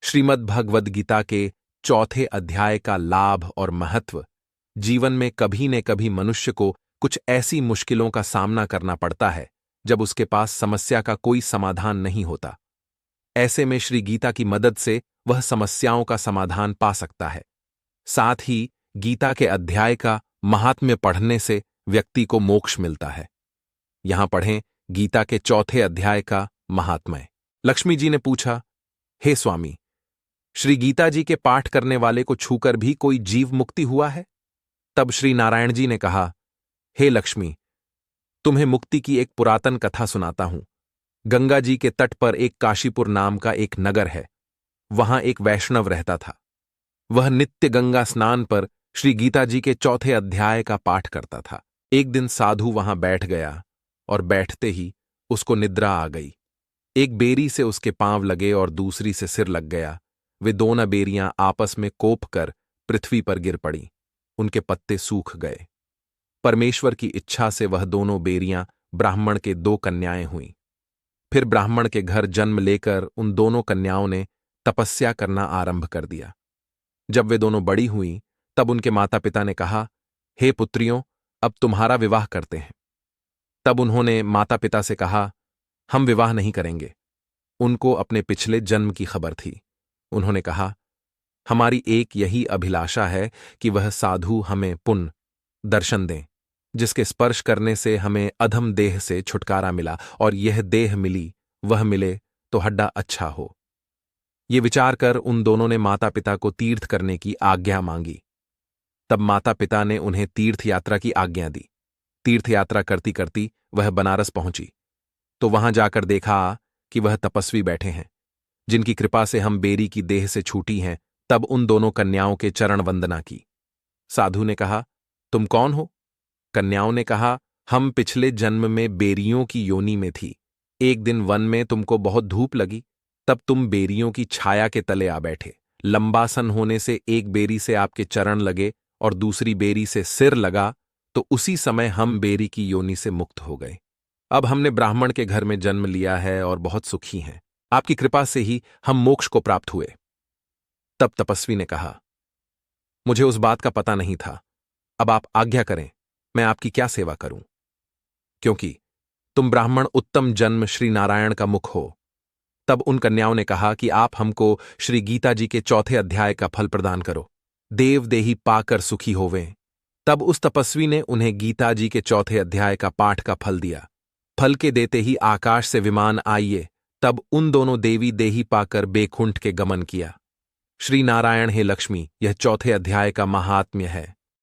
श्रीमद् भगवद गीता के चौथे अध्याय का लाभ और महत्व। जीवन में कभी न कभी मनुष्य को कुछ ऐसी मुश्किलों का सामना करना पड़ता है जब उसके पास समस्या का कोई समाधान नहीं होता। ऐसे में श्री गीता की मदद से वह समस्याओं का समाधान पा सकता है। साथ ही गीता के अध्याय का महात्म्य पढ़ने से व्यक्ति को मोक्ष मिलता है। यहां पढ़ें गीता के चौथे अध्याय का महात्म्य। लक्ष्मी जी ने पूछा, हे स्वामी, श्री गीता जी के पाठ करने वाले को छूकर भी कोई जीव मुक्ति हुआ है? तब श्री नारायण जी ने कहा, हे लक्ष्मी, तुम्हें मुक्ति की एक पुरातन कथा सुनाता हूं। गंगा जी के तट पर एक काशीपुर नाम का एक नगर है। वहां एक वैष्णव रहता था। वह नित्य गंगा स्नान पर श्री गीता जी के चौथे अध्याय का पाठ करता था। एक दिन साधु वहां बैठ गया और बैठते ही उसको निद्रा आ गई। एक बेरी से उसके पांव लगे और दूसरी से सिर लग गया। वे दोनों बेरियां आपस में कोप कर पृथ्वी पर गिर पड़ी। उनके पत्ते सूख गए। परमेश्वर की इच्छा से वह दोनों बेरियां ब्राह्मण के 2 कन्याएं हुईं। फिर ब्राह्मण के घर जन्म लेकर उन दोनों कन्याओं ने तपस्या करना आरंभ कर दिया। जब वे दोनों बड़ी हुईं, तब उनके माता पिता ने कहा, हे पुत्रियों, अब तुम्हारा विवाह करते हैं। तब उन्होंने माता पिता से कहा, हम विवाह नहीं करेंगे। उनको अपने पिछले जन्म की खबर थी। उन्होंने कहा, हमारी एक यही अभिलाषा है कि वह साधु हमें पुण्य दर्शन दें, जिसके स्पर्श करने से हमें अधम देह से छुटकारा मिला और यह देह मिली, वह मिले तो हड्डा अच्छा हो। ये विचार कर उन दोनों ने माता पिता को तीर्थ करने की आज्ञा मांगी। तब माता पिता ने उन्हें तीर्थ यात्रा की आज्ञा दी। तीर्थ यात्रा करती करती वह बनारस पहुंची तो वहां जाकर देखा कि वह तपस्वी बैठे हैं, जिनकी कृपा से हम बेरी की देह से छूटी हैं। तब उन दोनों कन्याओं के चरण वंदना की। साधु ने कहा, तुम कौन हो? कन्याओं ने कहा, हम पिछले जन्म में बेरियों की योनि में थी। एक दिन वन में तुमको बहुत धूप लगी, तब तुम बेरियों की छाया के तले आ बैठे। लंबासन होने से एक बेरी से आपके चरण लगे और दूसरी बेरी से सिर लगा, तो उसी समय हम बेरी की योनि से मुक्त हो गए। अब हमने ब्राह्मण के घर में जन्म लिया है और बहुत सुखी हैं। आपकी कृपा से ही हम मोक्ष को प्राप्त हुए। तब तपस्वी ने कहा, मुझे उस बात का पता नहीं था। अब आप आज्ञा करें, मैं आपकी क्या सेवा करूं? क्योंकि तुम ब्राह्मण उत्तम जन्म श्री नारायण का मुख हो। तब उन कन्याओं ने कहा कि आप हमको श्री गीता जी के चौथे अध्याय का फल प्रदान करो, देव देही पाकर सुखी होवें। तब उस तपस्वी ने उन्हें गीता जी के चौथे अध्याय का पाठ का फल दिया। फल के देते ही आकाश से विमान आइए। तब उन दोनों देवी देही पाकर बेकुंठ के गमन किया। श्री नारायण हे लक्ष्मी, यह चौथे अध्याय का महात्म्य है।